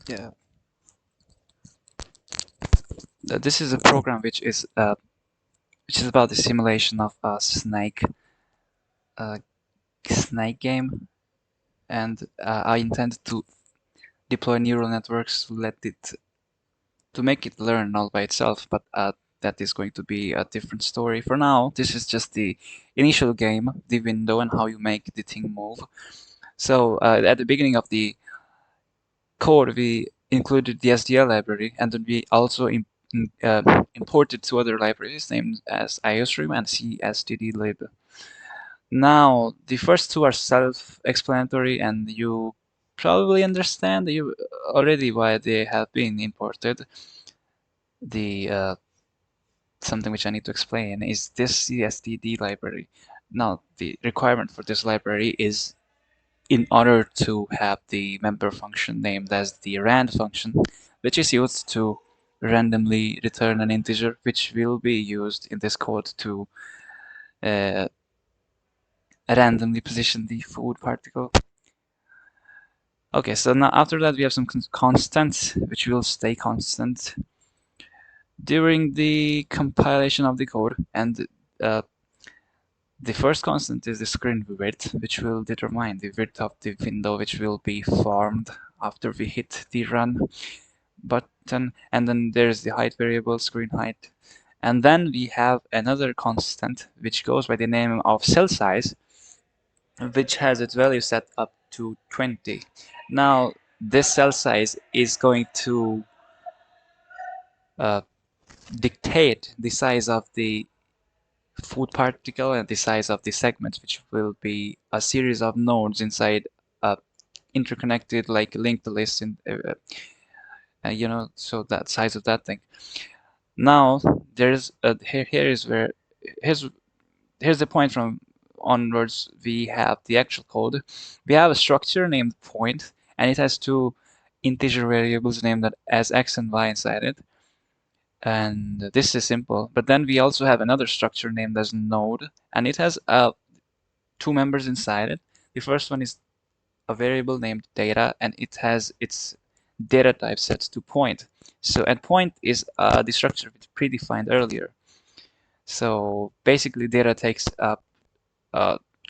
Yeah, this is a program which is about the simulation of a uh, snake game, and I intend to deploy neural networks to make it learn all by itself, but that is going to be a different story. For now, this is just the initial game, the window, and how you make the thing move. So at the beginning of the code, we included the SDL library, and then we also imported two other libraries named as IOStream and CSTDlib. Now, the first two are self-explanatory, and you probably understand you already why they have been imported. The something which I need to explain is this CSTD library. Now, the requirement for this library is in order to have the member function named as the rand function, which is used to randomly return an integer, which will be used in this code to uh, randomly position the food particle. Okay, so now after that we have some constants, which will stay constant during the compilation of the code, and uh, the first constant is the screen width, which will determine the width of the window which will be formed after we hit the run button. And then there's the height variable, screen height. And then we have another constant which goes by the name of cell size, which has its value set up to 20. Now, this cell size is going to uh, dictate the size of the food particle and the size of the segment, which will be a series of nodes inside a interconnected, like linked list in so that size of that thing. Now there's here is where here's here's the point. From onwards we have the actual code. We have a structure named point, and it has two integer variables named as x and y inside it, and this is simple. But then we also have another structure named as node, and it has two members inside it. The first one is a variable named data, and it has its data type set to point. So and point is the structure we predefined earlier. So basically data takes up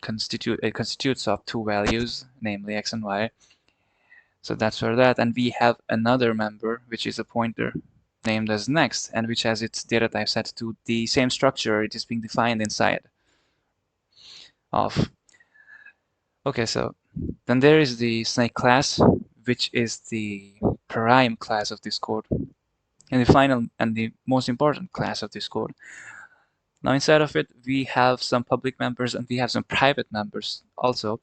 constitutes of two values, namely x and y. So that's for that. And we have another member, which is a pointer named as next, and which has its data type set to the same structure it is being defined inside of. Okay, so then there is the snake class, which is the prime class of this code, and the final and the most important class of this code. Now inside of it, we have some public members and we have some private members also.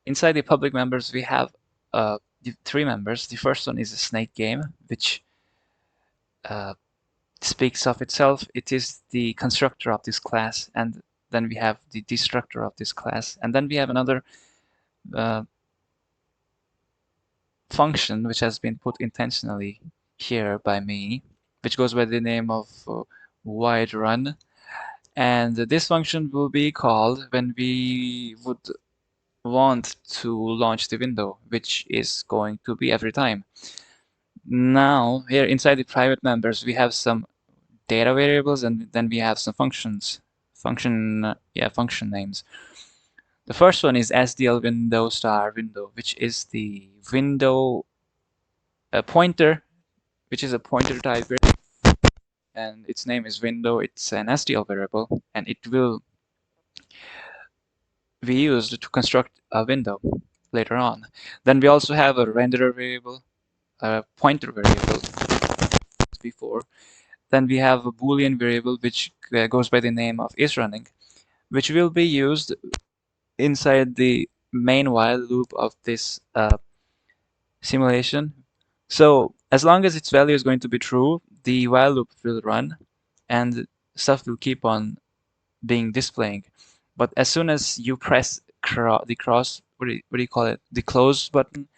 Inside the public members, we have the three members. The first one is a snake game, which uh, speaks of itself. It is the constructor of this class, and then we have the destructor of this class, and then we have another uh, function which has been put intentionally here by me, which goes by the name of wide run. And this function will be called when we would want to launch the window, which is going to be every time. Now, here inside the private members, we have some data variables, and then we have some functions, function names. The first one is SDL window star window, which is the window pointer, which is a pointer type variable, and its name is window. It's an SDL variable, and it will be used to construct a window later on. Then we also have a renderer variable, a pointer variable before. Then we have a Boolean variable which goes by the name of isRunning, which will be used inside the main while loop of this simulation. So as long as its value is going to be true, the while loop will run and stuff will keep on being displaying. But as soon as you press the cross, what do you call it, the close button,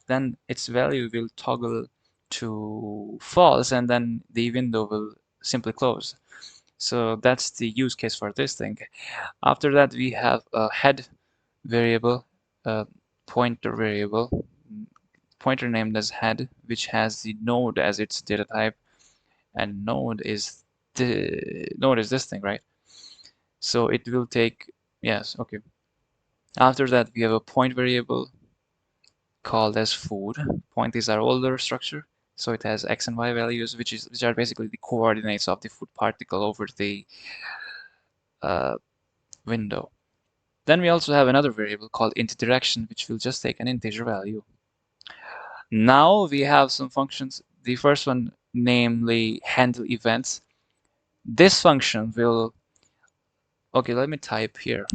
then its value will toggle to false, and then the window will simply close. So that's the use case for this thing. After that, we have a head variable, a pointer variable, pointer named as head, which has the node as its data type, and node is this thing, right? So it will take, yes, okay. After that, we have a point variable called as food. Point is our older structure, so it has x and y values, which are basically the coordinates of the food particle over the uh, window. Then we also have another variable called int direction, which will just take an integer value. Now we have some functions. The first one, namely handle events. This function will, okay, let me type here.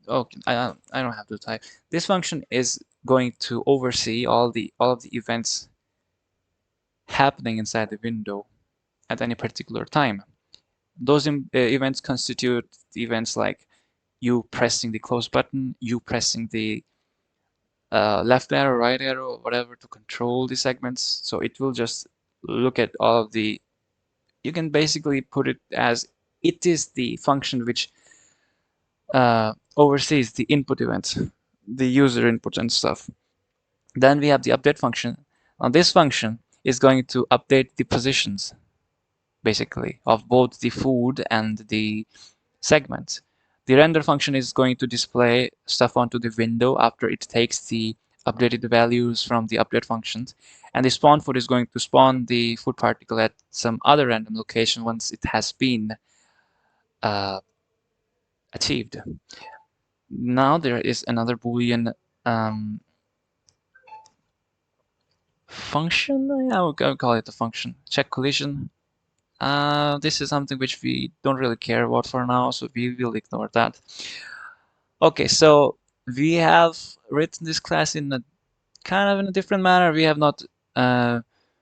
Okay, I don't have to type. This function is going to oversee all of the events happening inside the window at any particular time. Those events constitute events like you pressing the close button, you pressing the left arrow, right arrow, whatever to control the segments. So it will just look at all of the, you can basically put it as it is the function which oversees the input events, the user input and stuff. Then we have the update function. Now this function is going to update the positions, basically, of both the food and the segments. The render function is going to display stuff onto the window after it takes the updated values from the update functions. And the spawn food is going to spawn the food particle at some other random location once it has been uh, achieved. Now there is another Boolean function. I would call it a function. Check collision. This is something which we don't really care about for now, so we will ignore that. Okay, so we have written this class in a kind of in a different manner. We have not